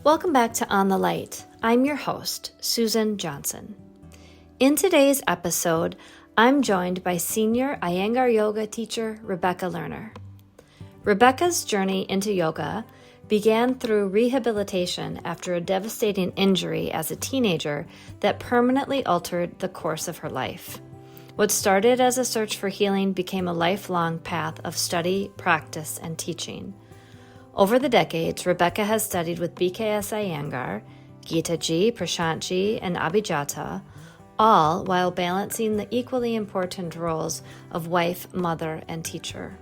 Welcome back to On the Light. I'm your host, Susan Johnson. In today's episode, I'm joined by senior Iyengar Yoga teacher Rebecca Lerner. Rebecca's journey into yoga began through rehabilitation after a devastating injury as a teenager that permanently altered the course of her life. What started as a search for healing became a lifelong path of study, practice, and teaching. Over the decades, Rebecca has studied with B.K.S. Iyengar, Geetaji, Prashantji, and Abhijata, all while balancing the equally important roles of wife, mother, and teacher.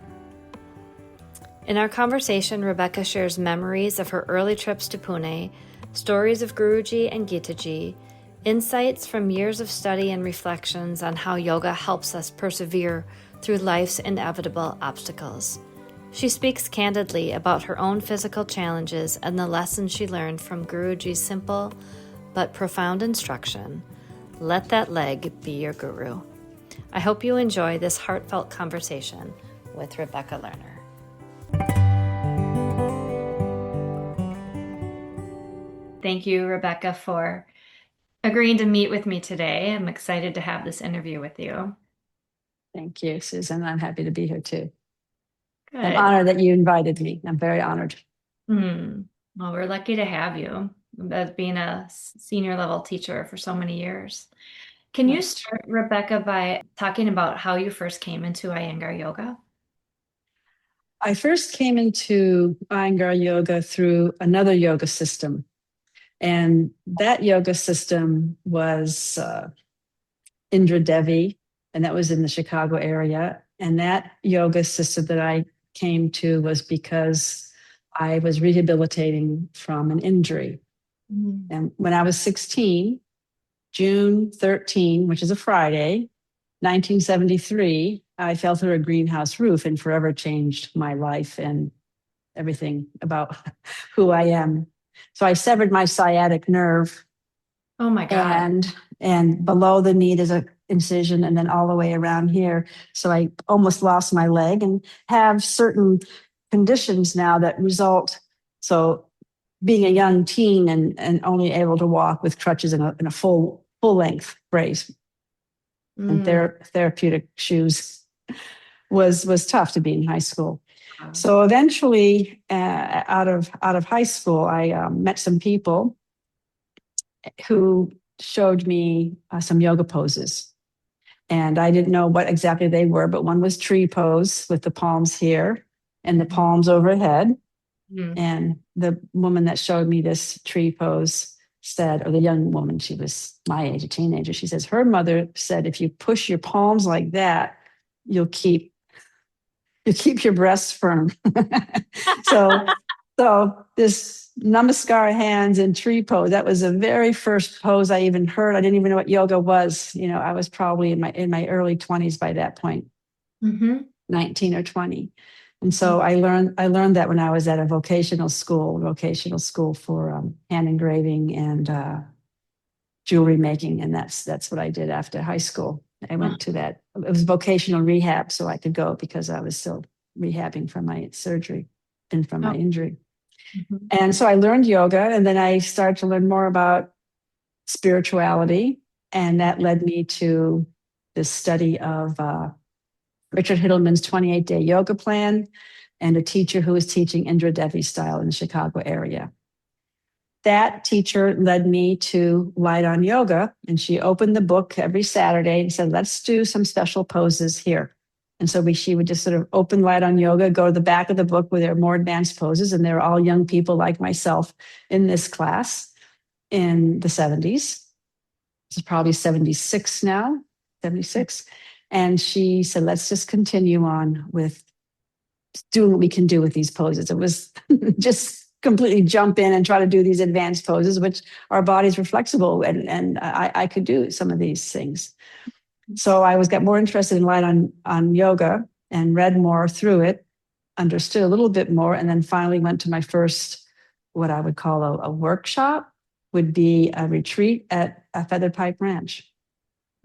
In our conversation, Rebecca shares memories of her early trips to Pune, stories of Guruji and Geetaji, insights from years of study and reflections on how yoga helps us persevere through life's inevitable obstacles. She speaks candidly about her own physical challenges and the lessons she learned from Guruji's simple but profound instruction, "Let that leg be your guru." I hope you enjoy this heartfelt conversation with Rebecca Lerner. Thank you, Rebecca, for agreeing to meet with me today. I'm excited to have this interview with you. Thank you, Susan. I'm happy to be here too. Good. I'm honored that you invited me. I'm very honored. Well, we're lucky to have you as being a senior level teacher for so many years. Can you start, Rebecca, by talking about how you first came into Iyengar Yoga? I first came into Iyengar Yoga through another yoga system. And that yoga system was Indra Devi, and that was in the Chicago area. And that yoga system that I came to was because I was rehabilitating from an injury. And when I was 16, June 13, which is a Friday, 1973, I fell through a greenhouse roof and forever changed my life and everything about who I am. So I severed my sciatic nerve. Oh my God. And below the knee there's an incision, and then all the way around here. So I almost lost my leg and have certain conditions now that result. So being a young teen and only able to walk with crutches and a full length brace and therapeutic shoes was tough to be in high school. Wow. So eventually, out of high school, I met some people who showed me some yoga poses. And I didn't know what exactly they were, but one was tree pose with the palms here and the palms overhead. And the woman that showed me this tree pose said, or the young woman, she was my age, a teenager, she says, her mother said, if you push your palms like that, you'll keep your breasts firm. So this namaskar hands and tree pose, that was the very first pose I even heard. I didn't even know what yoga was. You know, I was probably in my early 20s by that point, 19 or 20. And so I learned that when I was at a vocational school for hand engraving and jewelry making. And that's what I did after high school. I went to that. It was vocational rehab, so I could go because I was still rehabbing from my surgery and from my injury. And so I learned yoga, and then I started to learn more about spirituality. And that led me to the study of Richard Hittleman's 28-day yoga plan and a teacher who was teaching Indra Devi style in the Chicago area. That teacher led me to Light on Yoga, and she opened the book every Saturday and said, let's do some special poses here. And so she would just sort of open Light on Yoga, go to the back of the book where there are more advanced poses, and they were all young people like myself in this class in the 70s. This is probably 76 now, 76. And she said, let's just continue on with doing what we can do with these poses. It was just completely jump in and try to do these advanced poses, which our bodies were flexible, and I could do some of these things. So I got more interested in Light on Yoga and read more through it, understood a little bit more, and then finally went to my first, what I would call a workshop, would be a retreat at a Feathered Pipe Ranch.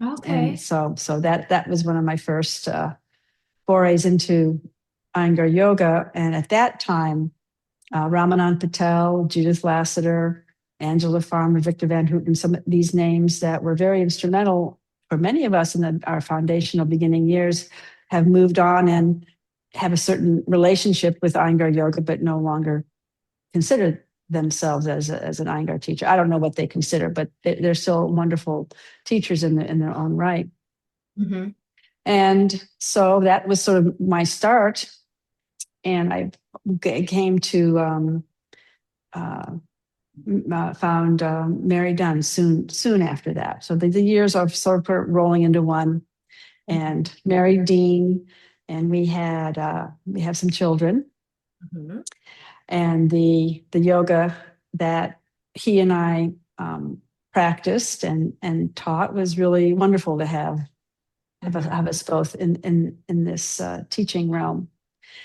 Okay. And so that was one of my first forays into Iyengar Yoga. And at that time, Ramanand Patel, Judith Lassiter, Angela Farmer, Victor Van Houten, some of these names that were very instrumental for many of us in our foundational beginning years have moved on and have a certain relationship with Iyengar Yoga, but no longer consider themselves as an Iyengar teacher. I don't know what they consider, but they're still wonderful teachers in their own right. Mm-hmm. And so that was sort of my start. And I came to found Mary Dunn soon after that. So the years are sort of rolling into one. And married Dean, and we have some children. Mm-hmm. And the yoga that he and I practiced and taught was really wonderful to have us both in this teaching realm.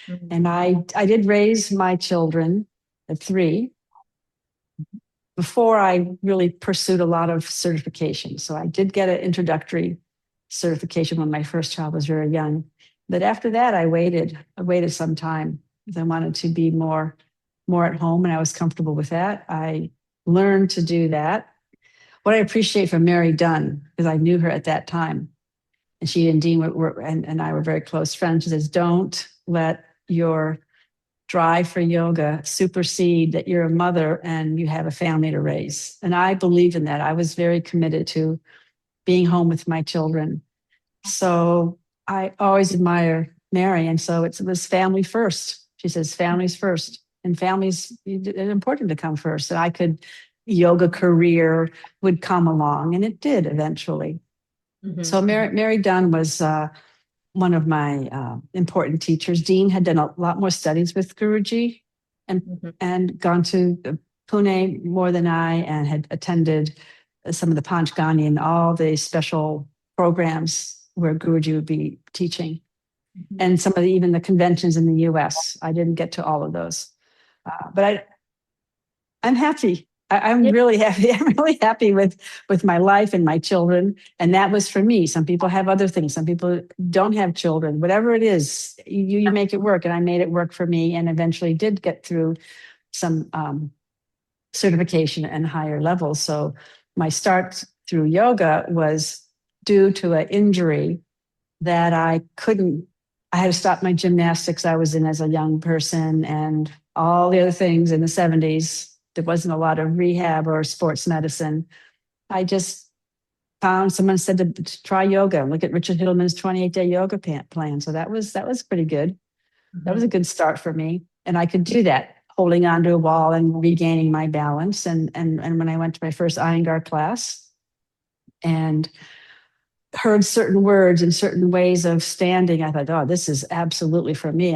Mm-hmm. And I did raise my children at 3 before I really pursued a lot of certification. So I did get an introductory certification when my first child was very young. But after that, I waited some time because I wanted to be more at home, and I was comfortable with that. I learned to do that. What I appreciate from Mary Dunn, because I knew her at that time, and she and Dean and I were very close friends. She says, "Don't let your drive for yoga supersede that you're a mother and you have a family to raise." And I believe in that. I was very committed to being home with my children. So I always admire Mary. And so it was family first. She says, families first. And families, it's important to come first. And I could, yoga career would come along, and it did eventually. Mm-hmm. So Mary Dunn was one of my important teachers. Dean had done a lot more studies with Guruji and gone to Pune more than I, and had attended some of the Panchgani and all the special programs where Guruji would be teaching. Mm-hmm. And some of even the conventions in the US. I didn't get to all of those. But I'm happy. I'm really happy. I'm really happy with my life and my children. And that was for me. Some people have other things. Some people don't have children. Whatever it is, you make it work. And I made it work for me, and eventually did get through some certification and higher levels. So my start through yoga was due to an injury that I had to stop my gymnastics I was in as a young person and all the other things in the 70s. There wasn't a lot of rehab or sports medicine. I just found someone said to try yoga. Look at Richard Hittleman's 28-day yoga plan. So that was pretty good. Mm-hmm. That was a good start for me. And I could do that, holding onto a wall and regaining my balance. And when I went to my first Iyengar class and heard certain words and certain ways of standing, I thought, oh, this is absolutely for me.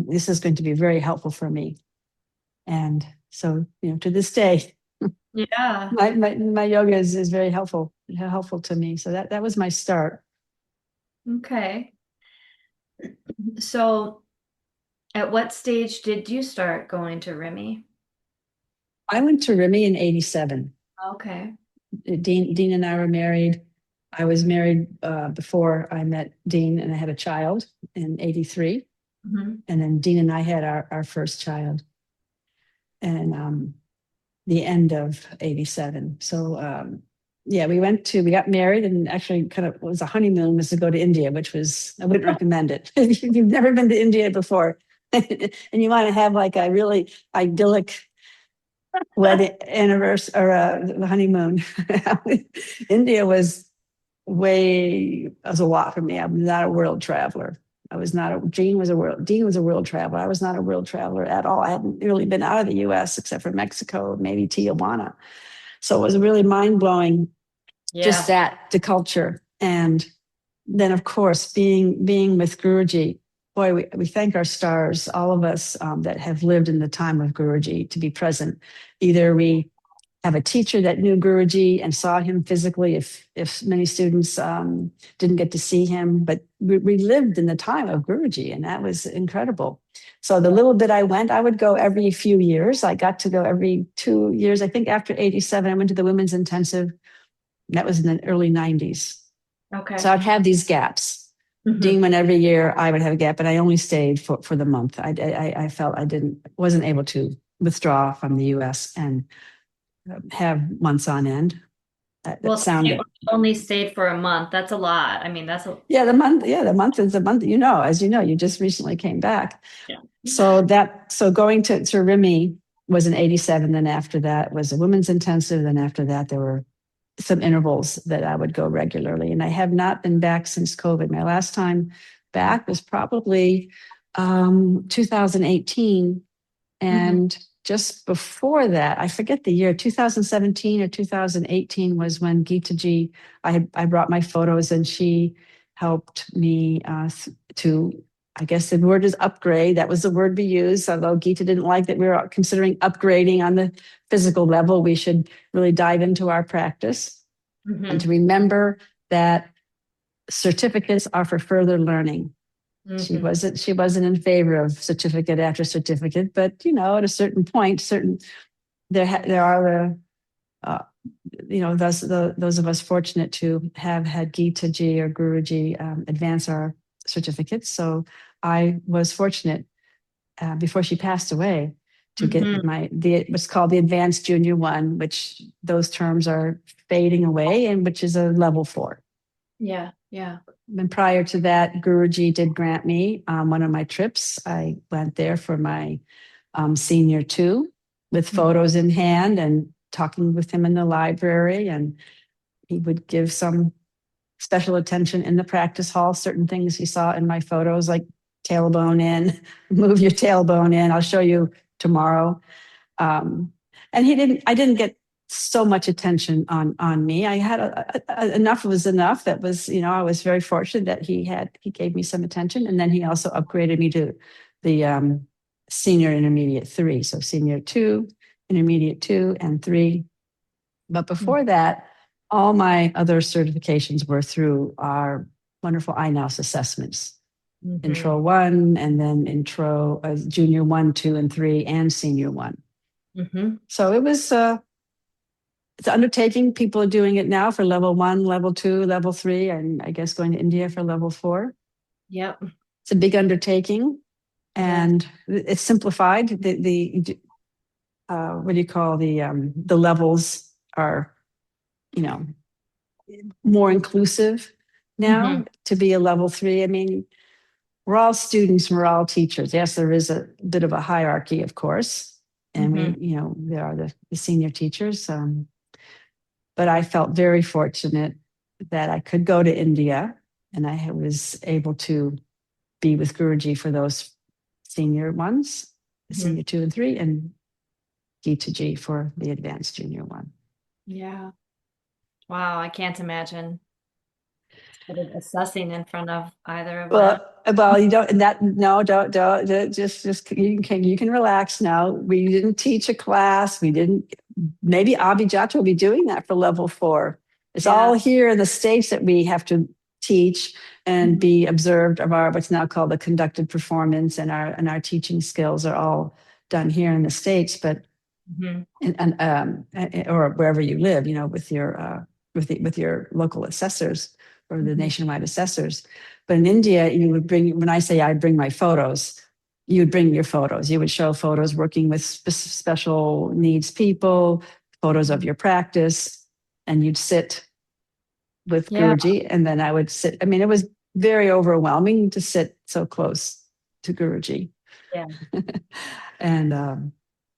This is going to be very helpful for me. And so, to this day, yeah, my yoga is very helpful to me. So that was my start. Okay. So at what stage did you start going to Rimi? I went to Rimi in 87. Okay. Dean and I were married. I was married before I met Dean, and I had a child in 83. Mm-hmm. And then Dean and I had our first child. And the end of 87. So we got married, and actually kind of was a honeymoon was to go to India, which was, I wouldn't recommend it. If you've never been to India before and you want to have like a really idyllic wedding anniversary or the honeymoon, India was a lot for me. I'm not a world traveler. Dean was a world traveler. I was not a world traveler at all. I hadn't really been out of the US except for Mexico, maybe Tijuana. So it was really mind-blowing, just that, the culture. And then, of course, being with Guruji, boy, we thank our stars, all of us that have lived in the time of Guruji, to be present. Either we have a teacher that knew Guruji and saw him physically, if many students didn't get to see him, but we lived in the time of Guruji, and that was incredible. So the little bit I would go every few years. I got to go every 2 years. I think after 87, I went to the women's intensive. That was in the early 90s. Okay. So I'd have these gaps. Demon every year I would have a gap, and I only stayed for the month. I felt I wasn't able to withdraw from the U.S. and have months on end. Well, That sounded. only stayed for a month. That's a lot. I mean, that's a Yeah, the month. Yeah, the month is a month. As you know, you just recently came back. yeah. So going to Rimy was in '87. Then after that was a women's intensive. Then after that, there were some intervals that I would go regularly. And I have not been back since COVID. My last time back was probably 2018. And just before that, I forget the year, 2017 or 2018 was when Geetaji, I brought my photos and she helped me to, I guess the word is upgrade. That was the word we used. Although Geeta didn't like that we were considering upgrading on the physical level, we should really dive into our practice and to remember that certificates are for further learning. She wasn't in favor of certificate after certificate, but at a certain point, there are those of us fortunate to have had Geetaji or Guruji advance our certificates. So I was fortunate before she passed away to get what's called the Advanced Junior 1, which those terms are fading away, and which is a level 4. Yeah, yeah. And prior to that, Guruji did grant me one of my trips. I went there for my senior 2 with photos in hand and talking with him in the library. And he would give some special attention in the practice hall, certain things he saw in my photos, like tailbone in, move your tailbone in. I'll show you tomorrow. And I didn't get so much attention on me. I had enough was enough. That was, I was very fortunate that he gave me some attention. And then he also upgraded me to the senior intermediate 3. So senior 2, intermediate 2 and 3. But before that, all my other certifications were through our wonderful INOS assessments. Intro 1, and then intro junior 1, 2, and 3, and senior 1. So it was it's an undertaking. People are doing it now for level 1, level 2, level 3, and I guess going to India for level 4. Yep. It's a big undertaking, and it's simplified. The what do you call the levels are, more inclusive now to be a level 3. I mean, we're all students, we're all teachers. Yes, there is a bit of a hierarchy, of course, and there are the senior teachers. But I felt very fortunate that I could go to India, and I was able to be with Guruji for those senior ones, senior 2 and 3, and Geetaji for the advanced junior 1. Yeah. Wow, I can't imagine assessing in front of either of them. Well, you don't. Don't. Just you can relax now. We didn't teach a class. We didn't. Maybe Abhijata will be doing that for level 4. It's all here in the States that we have to teach and be observed of our what's now called the conducted performance, and our teaching skills are all done here in the States. But or wherever you live, with your with your local assessors or the nationwide assessors. But in India, you would bring, when I say I bring my photos, you would bring your photos. You would show photos working with special needs people, photos of your practice, and you'd sit with Guruji, and then I would sit. I mean, it was very overwhelming to sit so close to Guruji. Yeah. And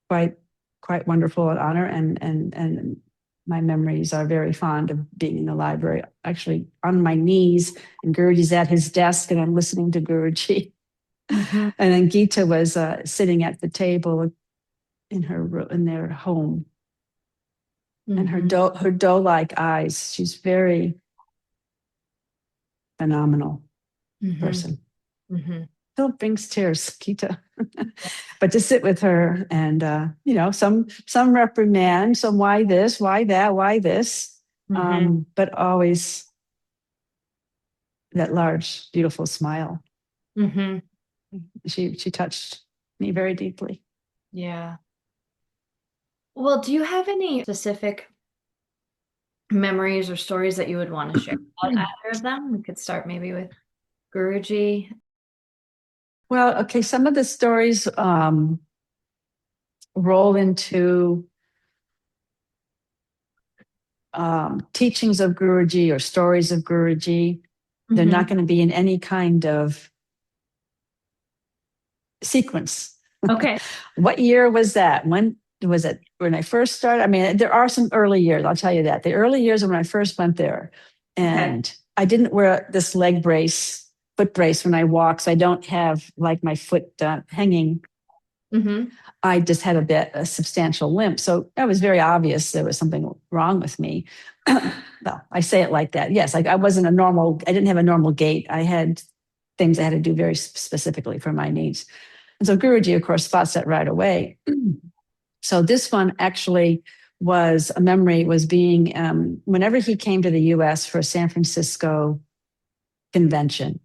quite wonderful and honor, and my memories are very fond of being in the library, actually on my knees, and Guruji's at his desk, and I'm listening to Guruji. And then Geeta was sitting at the table in their home, and her doe-like eyes. She's very phenomenal person. Still brings tears, Geeta. But to sit with her and some reprimand, some why this, why that, why this, but always that large, beautiful smile. She touched me very deeply. Yeah. Well, do you have any specific memories or stories that you would want to share about either of them? We could start maybe with Guruji? Well, okay, some of the stories roll into teachings of Guruji or stories of Guruji. They're not going to be in any kind of sequence. Okay. What year was that? When was it? When I first started? I mean, there are some early years, I'll tell you that. The early years when I first went there. And I didn't wear this foot brace when I walk, so I don't have like my foot hanging. I just had a substantial limp. So that was very obvious there was something wrong with me. Well, I say it like that. Yes, I wasn't I didn't have a normal gait. I had things I had to do very specifically for my needs. And so Guruji, of course, spots that right away. So this one actually was a memory, was being, whenever he came to the US for a San Francisco convention,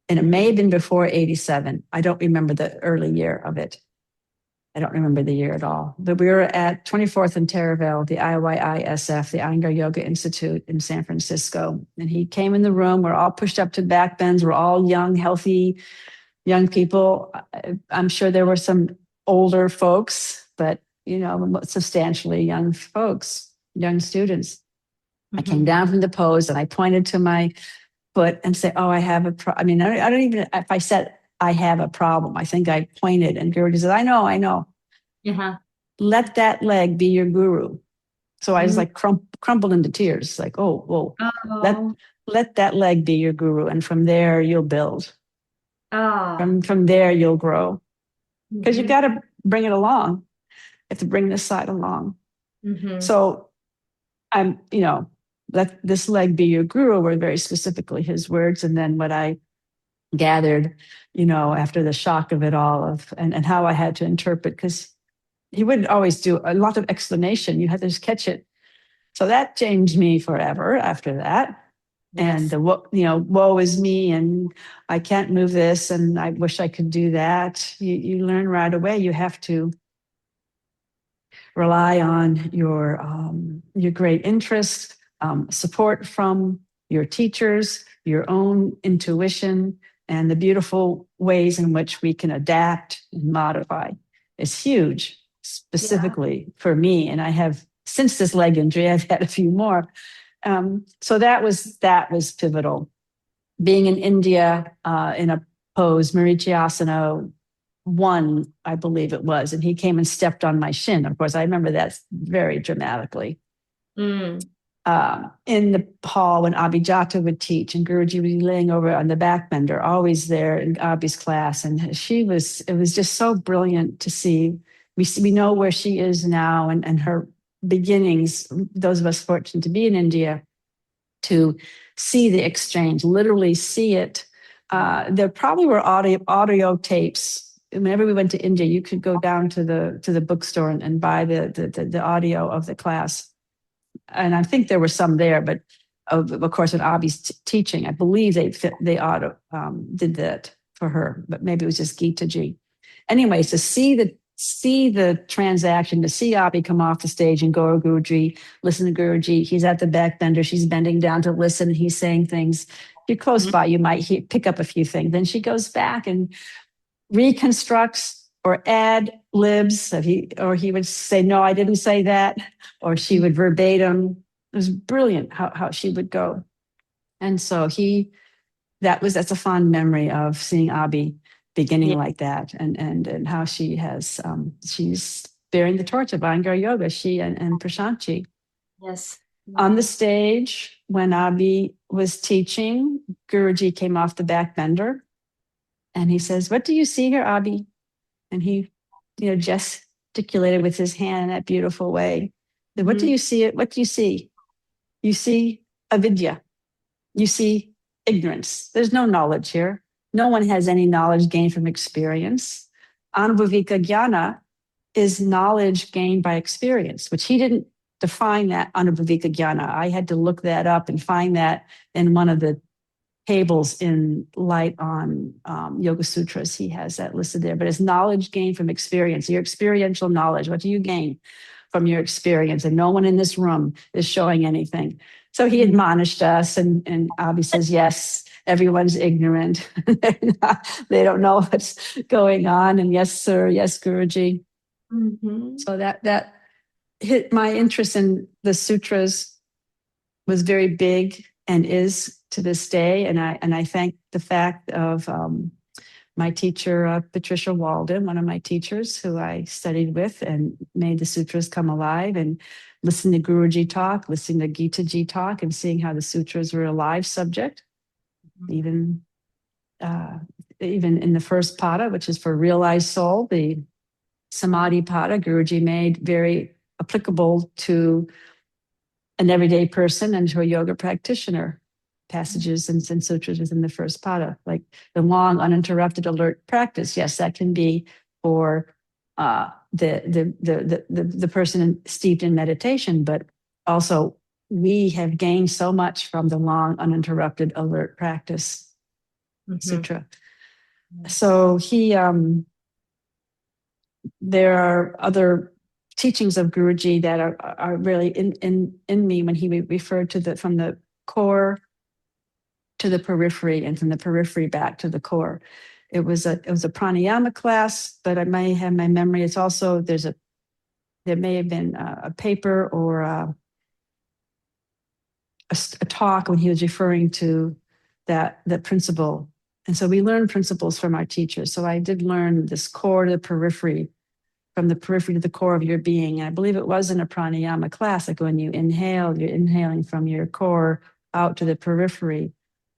and it may have been before 87. I don't remember the early year of it. I don't remember the year at all. But we were at 24th and Terraville, the IYISF, the Iyengar Yoga Institute in San Francisco. And he came in the room. We're all pushed up to back bends. We're all young, healthy, young people. I'm sure there were some older folks, but, substantially young folks, young students. I came down from the pose and I pointed to my foot and said, oh, I have I don't even, if I said, I have a problem. I think I pointed and Guruji said, I know. Let that leg be your guru. So I was like crumpled into tears, like, let that leg be your guru. And from there you'll build. From there you'll grow. Because you've got to bring it along. You have to bring this side along. So let this leg be your guru were very specifically his words. And then what I gathered, after the shock of it all and how I had to interpret, because he wouldn't always do a lot of explanation. You had to just catch it. So that changed me forever after that. Yes. And woe is me, and I can't move this, and I wish I could do that. You learn right away. You have to rely on your great interest, support from your teachers, your own intuition, and the beautiful ways in which we can adapt and modify is huge, specifically for me. And I have, since this leg injury, I've had a few more. So that was pivotal. Being in India in a pose, Marichyasana 1, I believe it was, and he came and stepped on my shin. Of course, I remember that very dramatically. In the hall when Abhijata would teach and Guruji would be laying over on the back bender, always there in Abhi's class. And it was just so brilliant to see. We know where she is now and her beginnings, those of us fortunate to be in India, to see the exchange, literally see it. There probably were audio tapes. Whenever we went to India, you could go down to the bookstore and buy the audio of the class. And I think there were some there, but of course, in Abhi's teaching, I believe they did that for her, but maybe it was just Geetaji. Anyways, to see the transaction, to see Abhi come off the stage and go to Guruji, listen to Guruji. He's at the back bender. She's bending down to listen. He's saying things. If you're close by, you might pick up a few things. Then she goes back and reconstructs or ad libs. Or he would say, no, I didn't say that. Or she would verbatim. It was brilliant how she would go. And so that's a fond memory of seeing Abhi beginning like that, and how she has she's bearing the torch of Iyengar Yoga, she and Prashantji. Yes. On the stage, when Abhi was teaching, Guruji came off the back bender and he says, what do you see here, Abhi? And he, gesticulated with his hand in that beautiful way. What do you see? What do you see? You see avidya. You see ignorance. There's no knowledge here. No one has any knowledge gained from experience. Anubhavika jnana is knowledge gained by experience, which he didn't define that Anubhavika jnana. I had to look that up and find that in one of the tables in Light on Yoga Sutras. He has that listed there, but it's knowledge gained from experience, your experiential knowledge. What do you gain from your experience? And no one in this room is showing anything. So he admonished us, and Abhi says yes. everyone's ignorant. They don't know what's going on. And yes, sir, yes, Guruji. Mm-hmm. So that hit my interest in the sutras was very big and is to this day. And I thank the fact of my teacher, Patricia Walden, one of my teachers who I studied with and made the sutras come alive, and listening to Guruji talk, listening to Geetaji talk, and seeing how the sutras were a live subject, even in the first pada, which is for realized soul, the Samadhi pada, Guruji made very applicable to an everyday person and to a yoga practitioner. Passages and sutras within the first pada, like the long, uninterrupted, alert practice. Yes, that can be for the person steeped in meditation, but also we have gained so much from the long, uninterrupted, alert practice sutra. So there are other teachings of Guruji that are really in me when he referred to from the core to the periphery and from the periphery back to the core. It was a pranayama class, but I may have my memory. It's also there may have been a paper or a talk when he was referring to that principle. And so we learn principles from our teachers. So I did learn this core to the periphery, from the periphery to the core of your being. And I believe it was in a pranayama class, like when you inhale, you're inhaling from your core out to the periphery.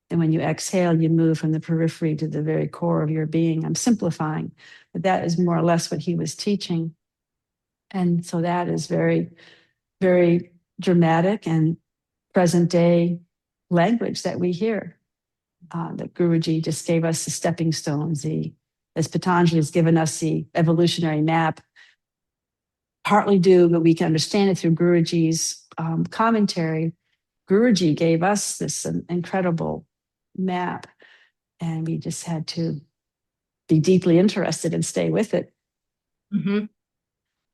And when you exhale, you move from the periphery to the very core of your being. I'm simplifying, but that is more or less what he was teaching. And so that is very, very dramatic and present day language that we hear. That Guruji just gave us the stepping stones. As Patanjali has given us the evolutionary map, partly due, but we can understand it through Guruji's commentary. Guruji gave us this incredible map, and we just had to be deeply interested and stay with it. Mm-hmm.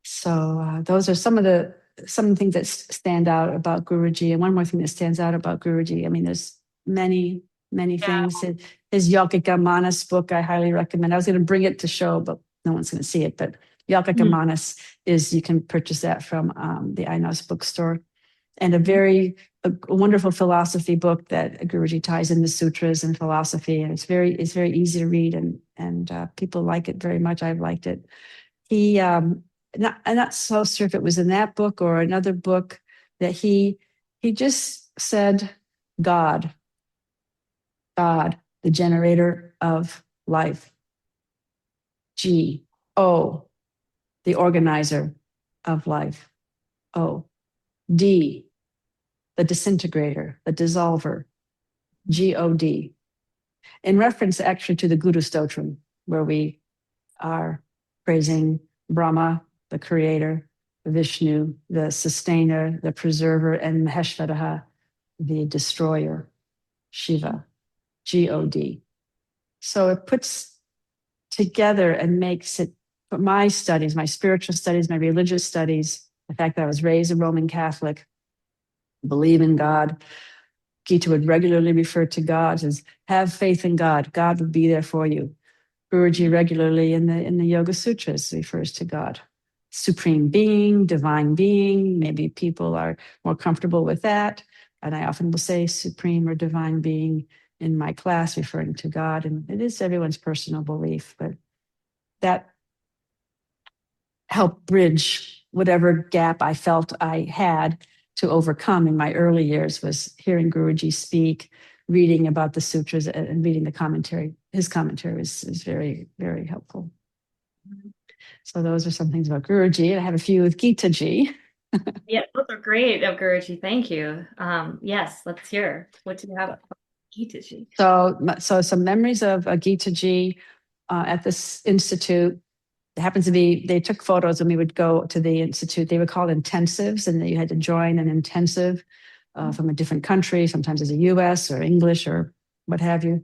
So those are some of the things that stand out about Guruji. And one more thing that stands out about Guruji, I mean, there's many things. His Yogica Manas book, I highly recommend. I was going to bring it to show, but no one's going to see it. But Yogica Manas you can purchase that from the Ainos bookstore. And a wonderful philosophy book that Guruji ties in the sutras and philosophy, and it's very easy to read, and people like it very much. I've liked it. I'm not so sure if it was in that book or another book that he just said, God, the generator of life. G-O, the organizer of life. O-D, the disintegrator, the dissolver, G-O-D, in reference actually to the Guru Stotram, where we are praising Brahma, the creator, Vishnu, the sustainer, the preserver, and Maheshvaraha, the destroyer, Shiva, G-O-D. So it puts together and makes it, for my studies, my spiritual studies, my religious studies, the fact that I was raised a Roman Catholic, believe in God. Gita would regularly refer to God as have faith in God. God will be there for you. Guruji regularly in the Yoga Sutras refers to God. Supreme being, divine being. Maybe people are more comfortable with that. And I often will say supreme or divine being in my class, referring to God. And it is everyone's personal belief, but that helped bridge whatever gap I felt I had to overcome in my early years, was hearing Guruji speak, reading about the sutras, and reading the commentary. His commentary is very, very helpful. So those are some things about Guruji. I have a few with Geetaji. Yeah, those are great, Guruji. Thank you. Yes, let's hear. What do you have about Geetaji? So some memories of Geetaji at this institute. It happens to be, they took photos when we would go to the institute. They were called intensives, and you had to join an intensive from a different country, sometimes it's a US or English or what have you.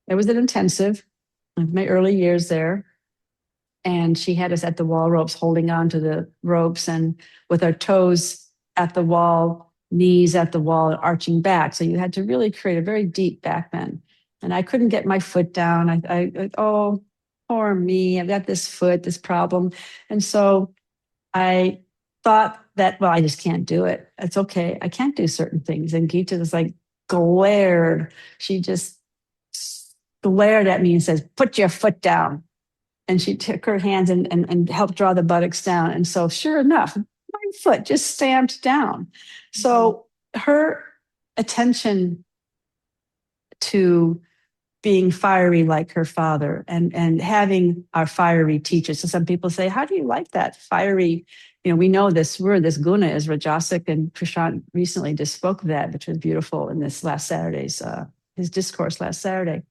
It was an intensive in my early years there. And she had us at the wall ropes, holding on to the ropes and with our toes at the wall, knees at the wall and arching back. So you had to really create a very deep back bend. And I couldn't get my foot down. Oh, poor me. I've got this foot, this problem. And so I thought that, well, I just can't do it. It's okay. I can't do certain things. And Geeta was like, glared. She just glared at me and says, put your foot down. And she took her hands and helped draw the buttocks down. And so sure enough, my foot just stamped down. So her attention to being fiery like her father and having our fiery teachers. So some people say, how do you like that fiery? We know this word, this guna is rajasic, and Prashant recently just spoke of that, which was beautiful in this last Saturday's, his discourse last Saturday,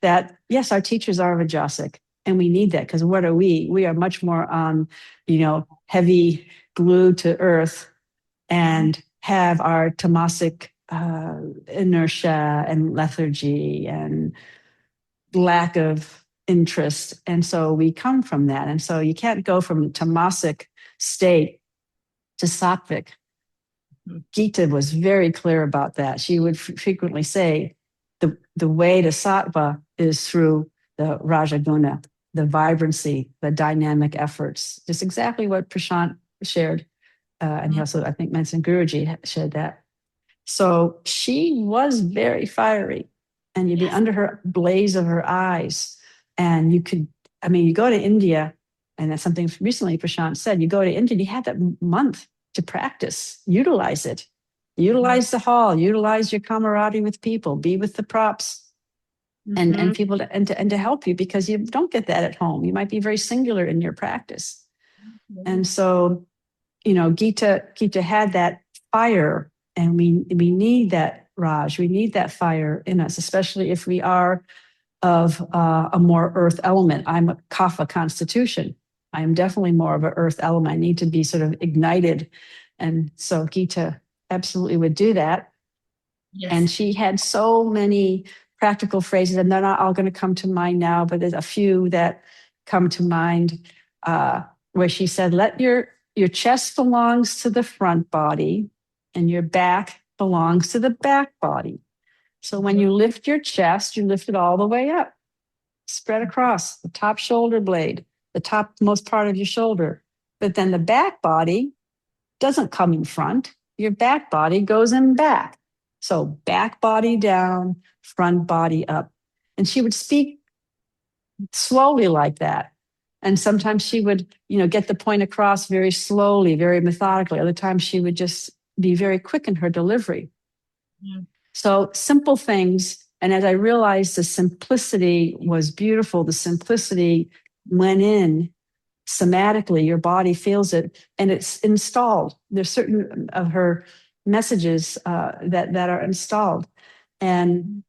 that yes, our teachers are rajasic, and we need that because what are we? We are much more on, heavy glue to earth and have our tamasic inertia and lethargy and lack of interest. And so we come from that. And so you can't go from tamasic state to sattvic. Geeta was very clear about that. She would frequently say the way to sattva is through the rajaguna, the vibrancy, the dynamic efforts. Just exactly what Prashant shared. And he also, I think, mentioned Guruji shared that. So she was very fiery, and you'd be under her blaze of her eyes. And you go to India, and that's something recently Prashant said, you go to India, you have that month to practice, utilize it, utilize the hall, utilize your camaraderie with people, be with the props and people to help you, because you don't get that at home. You might be very singular in your practice. And so, Geeta had that fire, and we need that Raj. We need that fire in us, especially if we are of a more earth element. I'm a Kapha constitution. I am definitely more of an earth element. I need to be sort of ignited. And so Geeta absolutely would do that. Yes. And she had so many practical phrases, and they're not all going to come to mind now, but there's a few that come to mind where she said, let your chest belongs to the front body and your back belongs to the back body. So when you lift your chest, you lift it all the way up, spread across the top shoulder blade, the topmost part of your shoulder. But then the back body doesn't come in front. Your back body goes in back. So back body down, front body up. And she would speak slowly like that. And sometimes she would, get the point across very slowly, very methodically. Other times she would just be very quick in her delivery. So simple things. And as I realized the simplicity was beautiful, the simplicity went in somatically, your body feels it, and it's installed. There's certain of her messages that are installed. And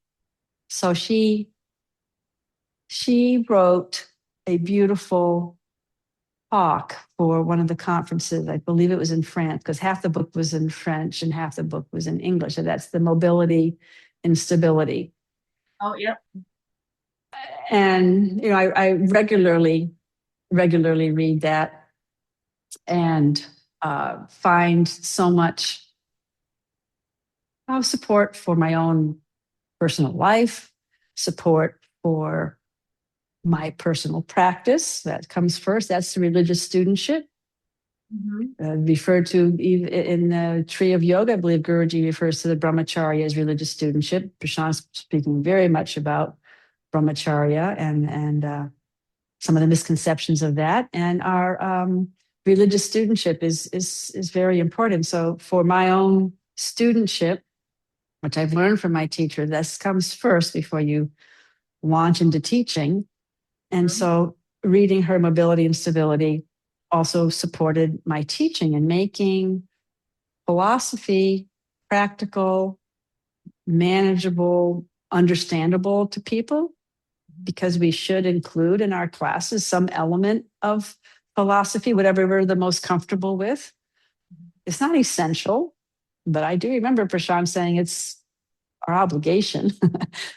so she wrote a beautiful talk for one of the conferences. I believe it was in France, because half the book was in French and half the book was in English. And that's the mobility and stability. Oh, yeah. And, I regularly read that and find so much support for my own personal life, support for my personal practice. That comes first. That's the religious studentship. Referred to in the tree of yoga. I believe Guruji refers to the brahmacharya as religious studentship. Prashant's speaking very much about brahmacharya and some of the misconceptions of that. And our religious studentship is very important. So for my own studentship, which I've learned from my teacher, this comes first before you launch into teaching. And so reading her mobility and stability also supported my teaching and making philosophy practical, manageable, understandable to people, because we should include in our classes some element of philosophy, whatever we're the most comfortable with. It's not essential, but I do remember Prashant saying it's our obligation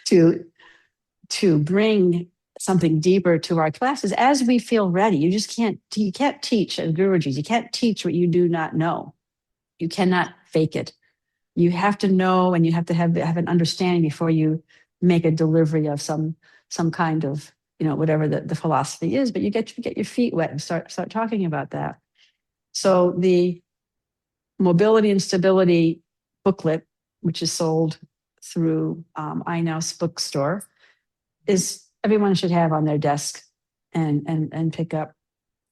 to bring something deeper to our classes as we feel ready. You can't teach as Gurujis. You can't teach what you do not know. You cannot fake it. You have to know, and you have to have an understanding before you make a delivery of some kind of, whatever the philosophy is. But you get your feet wet and start talking about that. So the mobility and stability booklet, which is sold through iNow's bookstore, is everyone should have on their desk and pick up.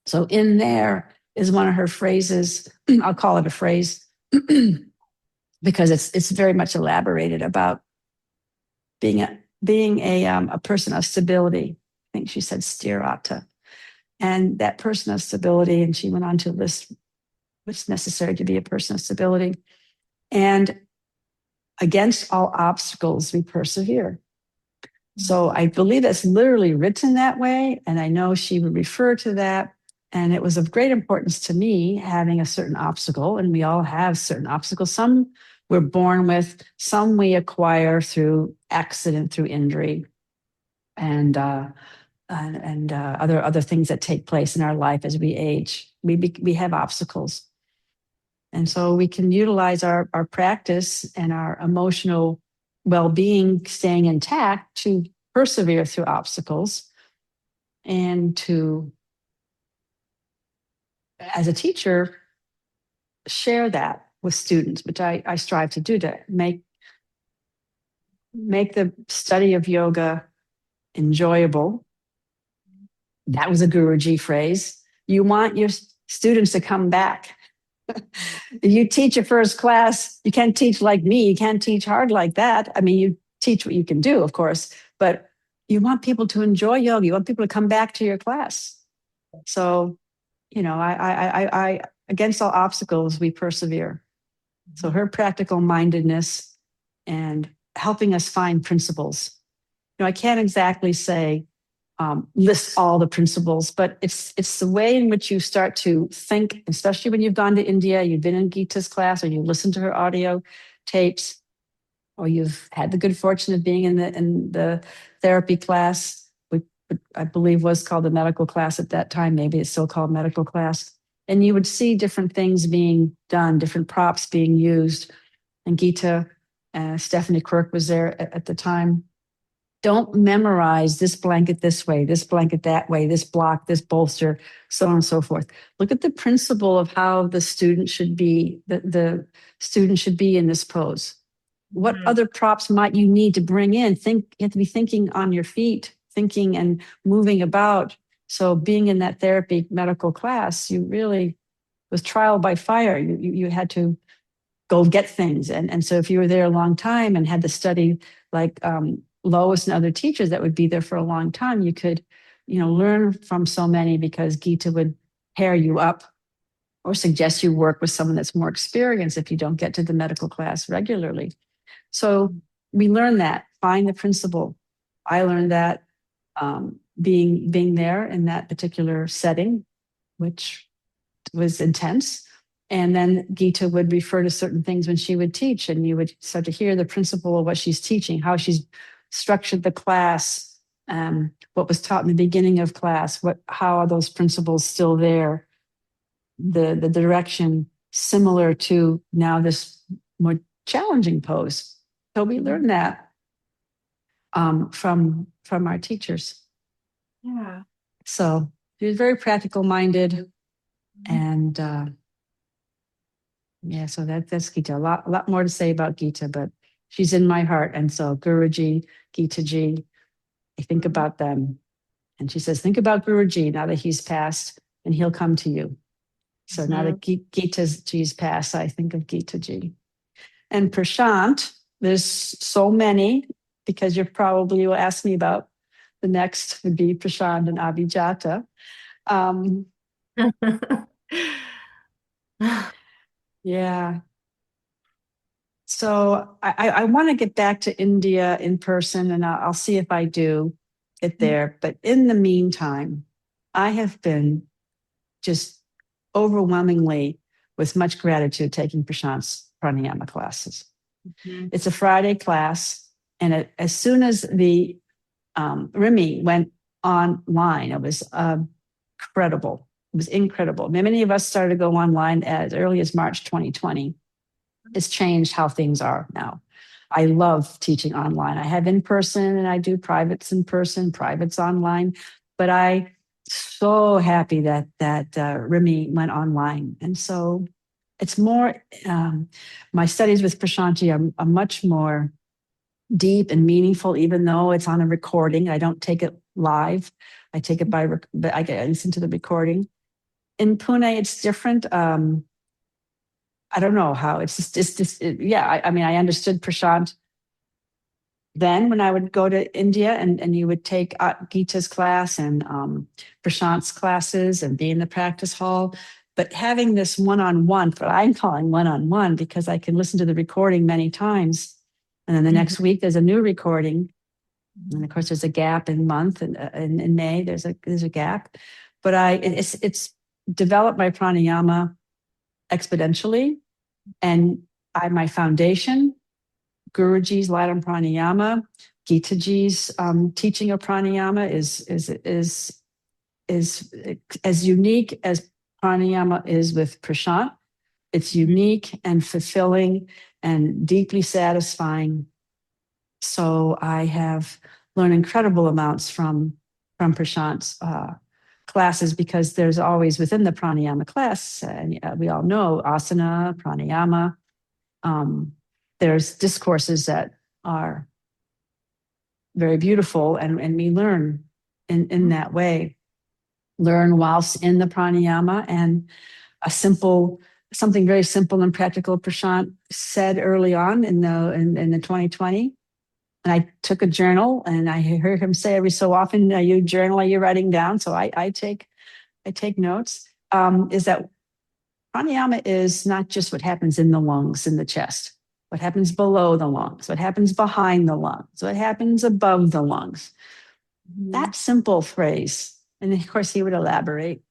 So in there is one of her phrases. I'll call it a phrase because it's very much elaborated about being a person of stability. I think she said stirata, and that person of stability. And she went on to list what's necessary to be a person of stability. And against all obstacles, we persevere. So I believe that's literally written that way. And I know she would refer to that. And it was of great importance to me having a certain obstacle. And we all have certain obstacles. Some we're born with, some we acquire through accident, through injury, and other things that take place in our life as we age. We have obstacles. And so we can utilize our practice and our emotional well-being staying intact to persevere through obstacles, and to, as a teacher, share that with students, which I strive to do, to make the study of yoga enjoyable. That was a Guruji phrase. You want your students to come back. If you teach a first class, you can't teach like me. You can't teach hard like that. I mean, you teach what you can do, of course, but you want people to enjoy yoga. You want people to come back to your class. So, I against all obstacles, we persevere. So her practical mindedness and helping us find principles. I can't exactly say list all the principles, but it's the way in which you start to think, especially when you've gone to India, you've been in Geeta's class, or you listen to her audio tapes, or you've had the good fortune of being in the therapy class, which I believe was called the medical class at that time. Maybe it's still called medical class. And you would see different things being done, different props being used. And Geeta, Stephanie Quirk was there at the time. Don't memorize this blanket this way, this blanket that way, this block, this bolster, so on and so forth. Look at the principle of how the student should be, the student should be in this pose. What other props might you need to bring in? You have to be thinking on your feet, thinking and moving about. So being in that therapy medical class, you really was trial by fire. You had to go get things. And so if you were there a long time and had to study like Lois and other teachers that would be there for a long time, you could, learn from so many, because Geeta would pair you up or suggest you work with someone that's more experienced if you don't get to the medical class regularly. So we learn that, find the principle. I learned that being there in that particular setting, which was intense. And then Geeta would refer to certain things when she would teach, and you would start to hear the principle of what she's teaching, how she's structured the class, what was taught in the beginning of class, how are those principles still there, the direction similar to now this more challenging pose. So we learned that from our teachers. Yeah. So she was very practical minded, and so that's Geeta. A lot more to say about Geeta, but she's in my heart. And so Guruji, Geetaji, I think about them. And she says, think about Guruji now that he's passed, and he'll come to you. So now that Geetaji's passed, I think of Geetaji. And Prashant, there's so many, because you probably will ask me about the next would be Prashant and Abhijata. Yeah. So I want to get back to India in person, and I'll see if I do get there. But in the meantime, I have been just overwhelmingly, with much gratitude, taking Prashant's pranayama classes. It's a Friday class, and as soon as the Rimi went online, it was incredible. It was incredible. Many of us started to go online as early as March 2020. it's changed how things are now. I love teaching online. I have in person and I do privates in person, privates online, but I so happy that Rimi went online. And so it's more, my studies with Prashantji are much more deep and meaningful, even though it's on a recording. I don't take it live. I take it but I listen to the recording. In Pune, it's different. I don't know how it's just yeah. I mean, I understood Prashant then when I would go to India and you would take Gita's class and Prashant's classes and be in the practice hall. But having this one-on-one, what I'm calling one-on-one, because I can listen to the recording many times. And then the next week there's a new recording. And of course there's a gap in month and in May, there's a gap. But it's developed my pranayama exponentially. And my foundation, Guruji's Latin pranayama, Geetaji's teaching of pranayama is as unique as pranayama is with Prashant. It's unique and fulfilling and deeply satisfying. So I have learned incredible amounts from Prashant's classes, because there's always within the pranayama class, and we all know asana, pranayama. There's discourses that are very beautiful, and we learn in that way. Learn whilst in the pranayama, and something very simple and practical Prashant said early on in the 2020. And I took a journal, and I heard him say every so often, "Are you journal? Are you writing down?" So I take notes. Is that pranayama is not just what happens in the lungs, in the chest, what happens below the lungs, what happens behind the lungs, what happens above the lungs. That simple phrase, and of course he would elaborate.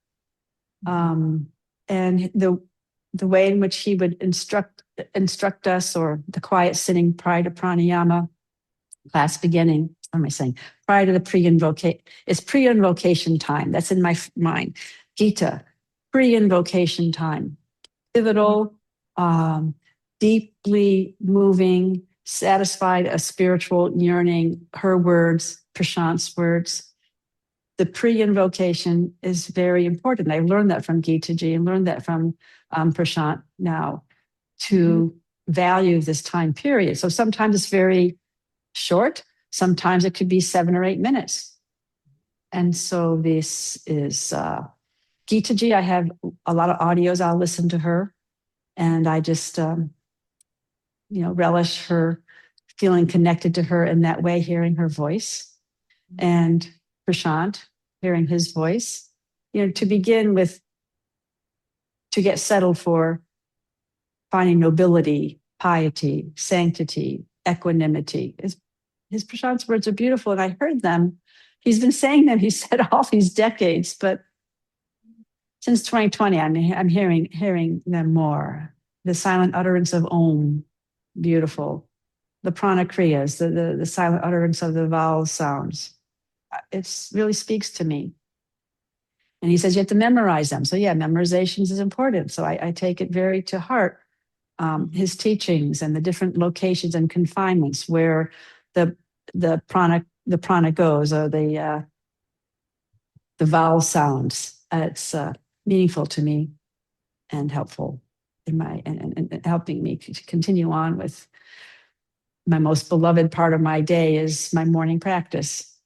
And the way in which he would instruct us, or the quiet sitting prior to pranayama, class beginning, what am I saying? Prior to the pre-invocation, it's pre-invocation time. That's in my mind. Gita, pre-invocation time. Pivotal, deeply moving, satisfied a spiritual yearning, her words, Prashant's words. The pre-invocation is very important. I learned that from Geetaji and learned that from Prashant now, to value this time period. So sometimes it's very short. Sometimes it could be 7 or 8 minutes. And so this is Geetaji. I have a lot of audios. I'll listen to her, and I just relish her, feeling connected to her in that way, hearing her voice. And Prashant, hearing his voice, to begin with, to get settled for finding nobility, piety, sanctity, equanimity. His Prashant's words are beautiful, and I heard them. He's been saying them, he said, all these decades, but since 2020, I'm hearing them more. The silent utterance of Om, beautiful. The prana kriyas, the silent utterance of the vowel sounds. It really speaks to me. And he says you have to memorize them. So yeah, memorizations is important. So I take it very to heart, his teachings and the different locations and confinements where the prana goes, or the vowel sounds. It's meaningful to me and helpful in and helping me to continue on with my most beloved part of my day is my morning practice,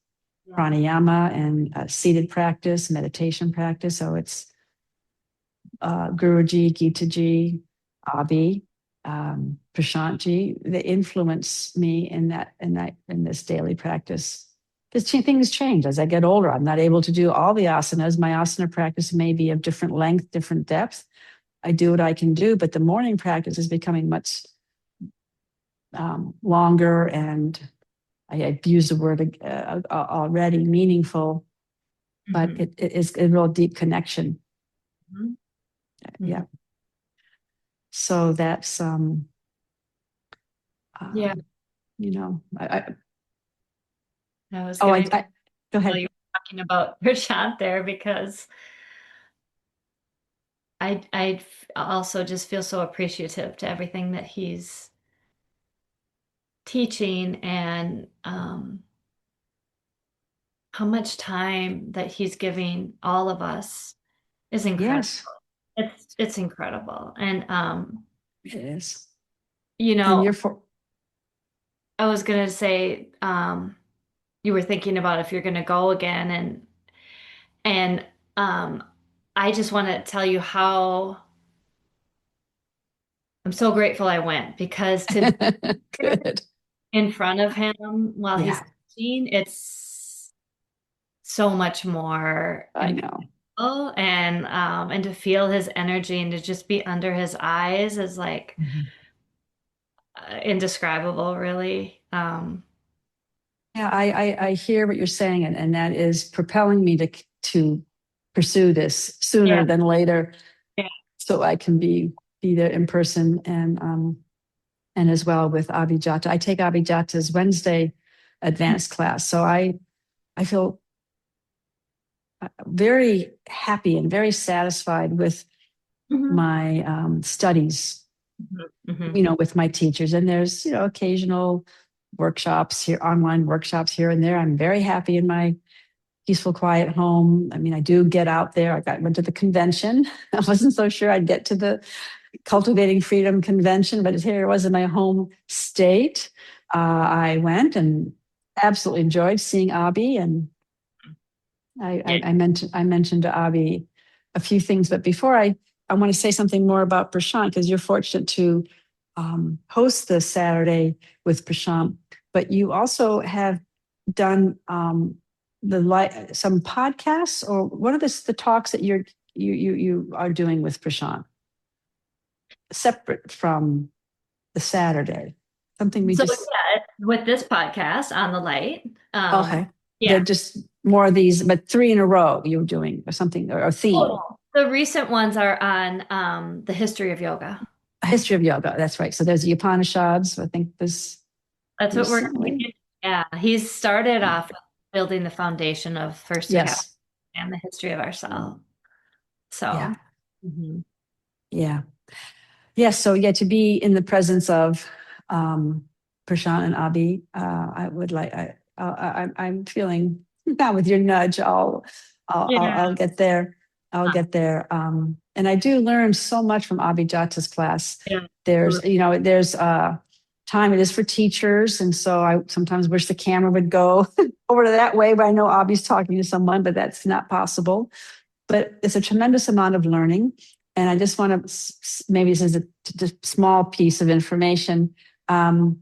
pranayama and seated practice, meditation practice. So it's Guruji, Geetaji, Abhi, Prashantji. They influence me in this daily practice. Because things change as I get older. I'm not able to do all the asanas. My asana practice may be of different length, different depth. I do what I can do, but the morning practice is becoming much longer, and I've used the word already, meaningful, but it is a real deep connection. Yeah. So that's yeah. I was go ahead. You were talking about Prashant there, because I also just feel so appreciative to everything that he's teaching, and how much time that he's giving all of us is incredible. Yes, It's incredible. And it is. you And know, you're for, I was gonna say, you were thinking about if you're gonna go again, and um I just want to tell you how I'm so grateful I went, because to be good. in front of him while he's Yeah, teaching, it's so much more I know. impactful, and to feel his energy and to just be under his eyes is like Mhm. indescribable, really. Yeah, I hear what you're saying, and that is propelling me to pursue this Yeah, sooner than later, yeah. so I can be there in person, and as well with Abhijata. I take Abhijata's Wednesday advanced class, so I feel very happy and very satisfied with Mhm. my studies, Mhm. with my teachers. And there's, occasional workshops here, online workshops here and there. I'm very happy in my peaceful, quiet home. I mean, I do get out there. Went to the convention. I wasn't so sure I'd get to the Cultivating Freedom convention, but here it was in my home state. I went and absolutely enjoyed seeing Abhi, and Yeah. I mentioned to Abhi a few things, but before I want to say something more about Prashant, because you're fortunate to host this Saturday with Prashant, but you also have done some podcasts, or what are the talks that you are doing with Prashant, separate from the Saturday? Something we So just yeah, with this podcast on the light, okay. They're yeah. just more of these, but three in a row you're doing, or something, or a theme. Oh, the recent ones are on the history of yoga. A history of yoga. That's right. So there's the Upanishads. I think this That's what we're recently. yeah. He's started off with building the foundation of first we have Yes. and the history of ourselves. Yeah. So mhm. Yeah. Yes. So yeah, to be in the presence of um, Prashant and Abhi, I would like. I'm feeling now with your nudge. Yeah. I'll get there. I'll get there. And I do learn so much from Abhijata's class. Yeah. There's time it is for teachers, and so I sometimes wish the camera would go over to that way. But I know Abhi's talking to someone, but that's not possible. But it's a tremendous amount of learning. And I just want to, maybe this is a small piece of information. Um,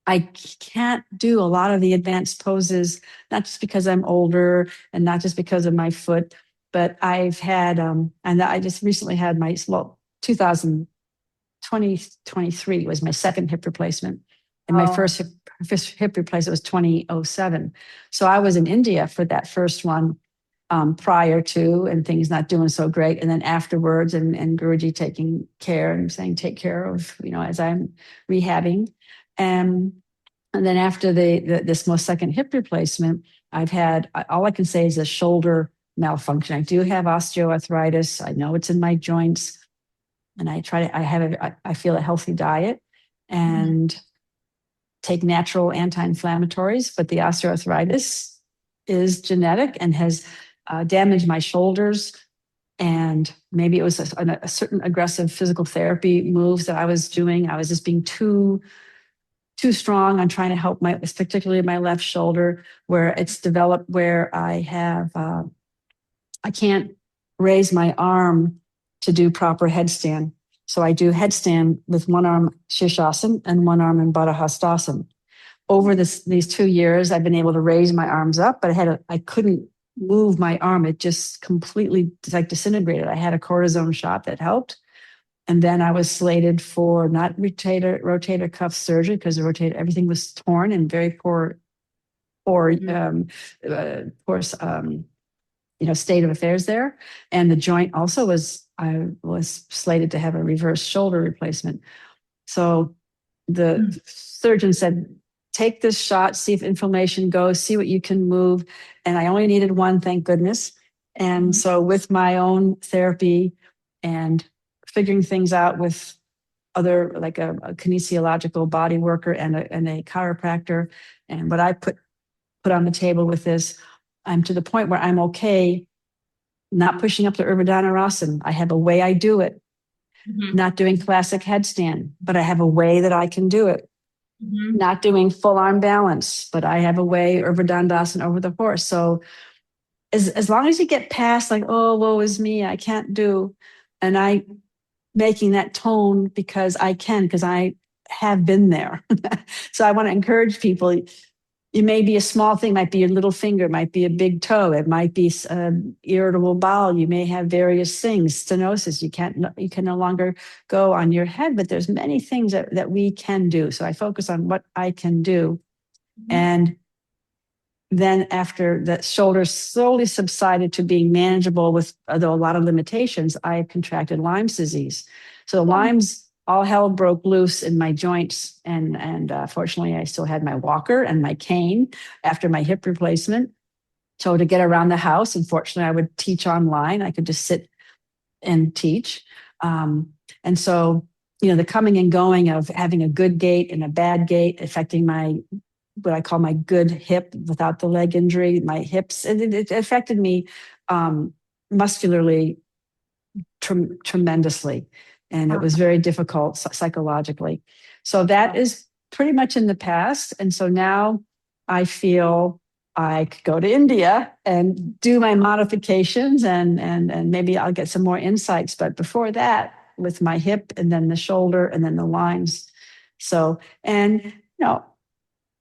I can't do a lot of the advanced poses, not just because I'm older and not just because of my foot, but I've had, and I just recently had 2023 was my second hip replacement. And my Oh, first hip replacement was 2007. So I was in India for that first one, prior to, and things not doing so great. And then afterwards, and Guruji taking care and saying, take care of, as I'm rehabbing. And, and then after this most second hip replacement, I've had, all I can say is a shoulder malfunction. I do have osteoarthritis. I know it's in my joints. And I feel a healthy diet and take natural anti-inflammatories, but the osteoarthritis is genetic and has damaged my shoulders. And maybe it was a certain aggressive physical therapy moves that I was doing. I was just being too strong on trying to help particularly my left shoulder, where it's developed where I can't raise my arm to do proper headstand. So I do headstand with one arm Shirshasana and one arm in Baddha Hastasana. Over these 2 years, I've been able to raise my arms up, but I couldn't move my arm. It just completely like disintegrated. I had a cortisone shot that helped. And then I was slated for not rotator cuff surgery because everything was torn and very poor, poor state of affairs there. And the joint also I was slated to have a reverse shoulder replacement. So the surgeon said, take this shot, see if inflammation goes, see what you can move. And I only needed one, thank goodness. And so with my own therapy, and figuring things out with other, like a kinesiological body worker and a chiropractor. And what I put on the table with this, I'm to the point where I'm okay not pushing up the Urdhvanurasana. I have a way I do it. Not doing classic headstand, but I have a way that I can do it. Not doing full arm balance, but I have a way, Urdhva over the horse. So as long as you get past like, oh, woe is me, I can't do, and I making that tone because I have been there. So I want to encourage people. It may be a small thing, might be your little finger, might be a big toe, it might be irritable bowel. You may have various things, stenosis. You can no longer go on your head, but there's many things that we can do. So I focus on what I can do. And then after the shoulders slowly subsided to being manageable with, although a lot of limitations, I contracted Lyme's disease. So Lyme's, all hell broke loose in my joints. And fortunately, I still had my walker and my cane after my hip replacement. So to get around the house, unfortunately, I would teach online. I could just sit and teach. And so, the coming and going of having a good gait and a bad gait affecting what I call my good hip without the leg injury, my hips, and it affected me muscularly tremendously. And it was very difficult psychologically. So that is pretty much in the past. And so now I feel I could go to India and do my modifications and maybe I'll get some more insights. But before that, with my hip and then the shoulder and then the lines. So, and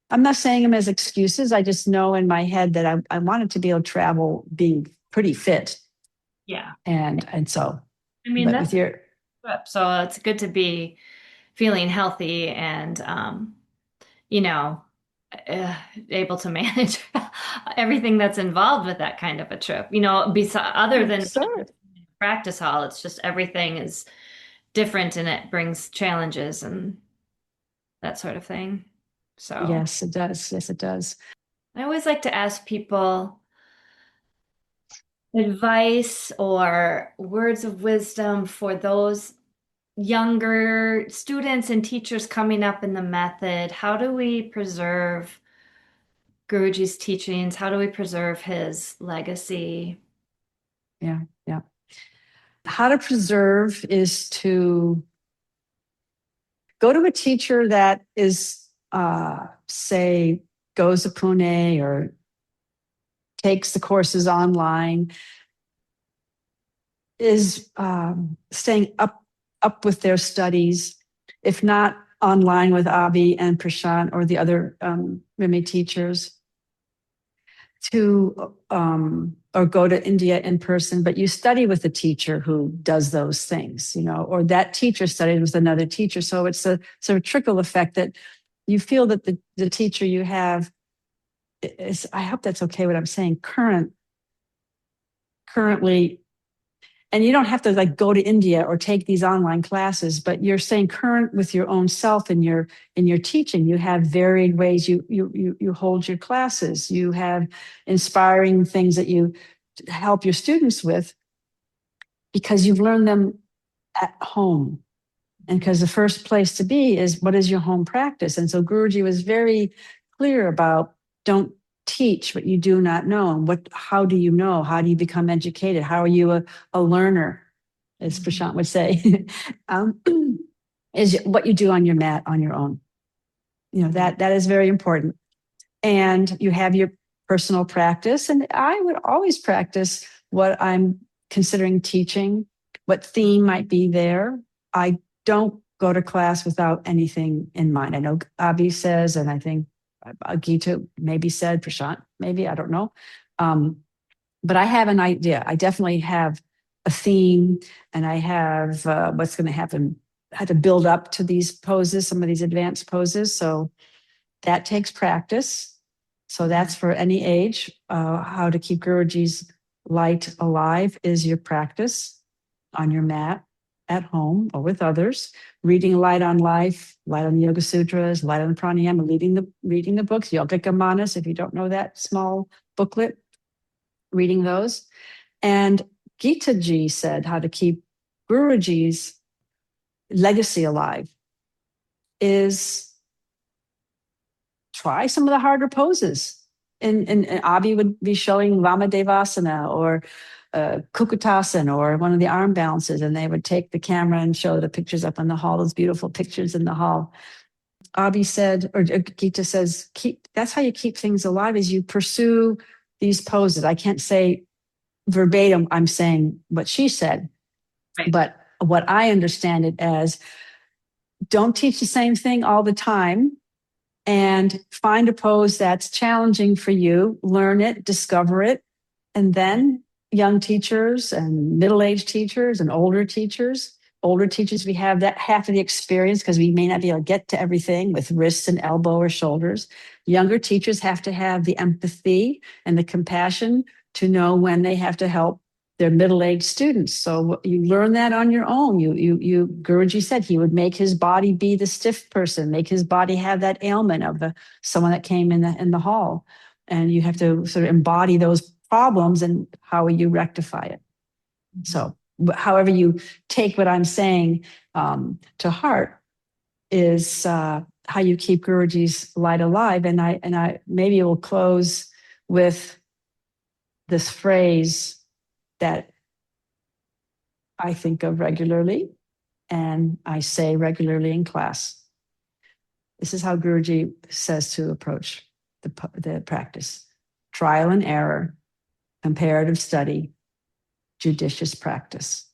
I'm not saying them as excuses. I just know in my head that I wanted to be able to travel being pretty fit. Yeah. And so, I mean, that's so it's good to be feeling healthy and, able to manage everything that's involved with that kind of a trip, other than practice hall, it's just everything is different and it brings challenges and that sort of thing. So yes, it does. Yes, it does. I always like to ask people advice or words of wisdom for those younger students and teachers coming up in the method. How do we preserve Guruji's teachings? How do we preserve his legacy? Yeah, yeah. How to preserve is to go to a teacher that is, say, goes to Pune or takes the courses online, is staying up with their studies, if not online with Abhi and Prashant or the other Rimi teachers, to or go to India in person, but you study with a teacher who does those things, or that teacher studied with another teacher. So it's a sort of trickle effect that you feel that the teacher you have is, I hope that's okay what I'm saying, currently, and you don't have to like go to India or take these online classes, but you're staying current with your own self in your teaching. You have varied ways you hold your classes. You have inspiring things that you help your students with because you've learned them at home. And because the first place to be is what is your home practice? And so Guruji was very clear about don't teach what you do not know. And how do you know? How do you become educated? How are you a learner, as Prashant would say? Is what you do on your mat on your own. That is very important. And you have your personal practice. And I would always practice what I'm considering teaching, what theme might be there. I don't go to class without anything in mind. I know Abhi says, and I think Gita maybe said, Prashant, maybe, I don't know. But I have an idea. I definitely have a theme and I have what's going to happen. I had to build up to these poses, some of these advanced poses. So that takes practice. So that's for any age. How to keep Guruji's light alive is your practice on your mat, at home or with others, reading Light on Life, Light on the Yoga Sutras, Light on the Pranayama, reading the books, Yogic Manas, if you don't know that small booklet, reading those. And Geetaji said how to keep Guruji's legacy alive is try some of the harder poses. And Abhi would be showing Vamadevasana or Kukutasana or one of the arm balances, and they would take the camera and show the pictures up in the hall, those beautiful pictures in the hall. Abhi said, or Gita says, that's how you keep things alive, is you pursue these poses. I can't say verbatim, I'm saying what she said, Right. but what I understand it as, don't teach the same thing all the time, and find a pose that's challenging for you, learn it, discover it, and then young teachers and middle-aged teachers and older teachers, we have that half of the experience because we may not be able to get to everything with wrists and elbow or shoulders. Younger teachers have to have the empathy and the compassion to know when they have to help their middle-aged students. So you learn that on your own. Guruji said he would make his body be the stiff person, make his body have that ailment of someone that came in the hall. And you have to sort of embody those problems and how you rectify it. So however you take what I'm saying to heart is how you keep Guruji's light alive. And I maybe will close with this phrase that I think of regularly and I say regularly in class. This is how Guruji says to approach the practice: trial and error, comparative study, judicious practice.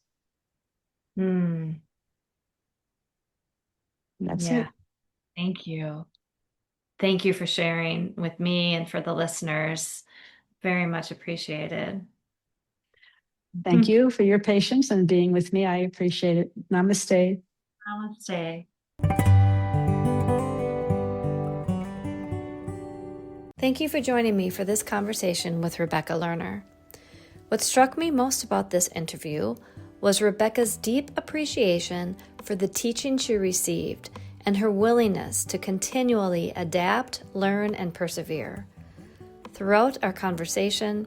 That's it. Thank you. Thank you for sharing with me and for the listeners. Very much appreciated. Thank you for your patience and being with me. I appreciate it. Namaste. Namaste. Thank you for joining me for this conversation with Rebecca Lerner. What struck me most about this interview was Rebecca's deep appreciation for the teaching she received and her willingness to continually adapt, learn, and persevere. Throughout our conversation,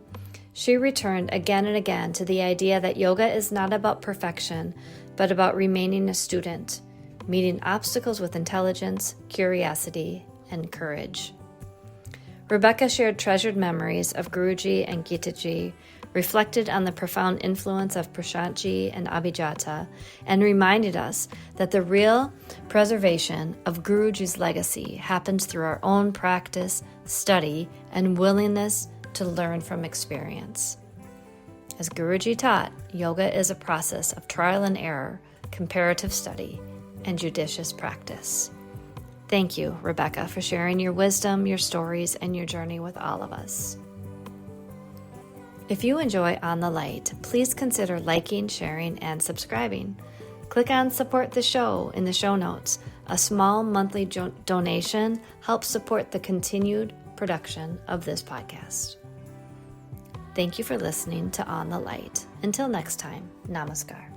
she returned again and again to the idea that yoga is not about perfection, but about remaining a student, meeting obstacles with intelligence, curiosity, and courage. Rebecca shared treasured memories of Guruji and Geetaji, reflected on the profound influence of Prashantji and Abhijata, and reminded us that the real preservation of Guruji's legacy happens through our own practice, study, and willingness to learn from experience. As Guruji taught, yoga is a process of trial and error, comparative study, and judicious practice. Thank you, Rebecca, for sharing your wisdom, your stories, and your journey with all of us. If you enjoy On the Light, please consider liking, sharing, and subscribing. Click on Support the Show in the show notes. A small monthly donation helps support the continued production of this podcast. Thank you for listening to On the Light. Until next time, namaskar.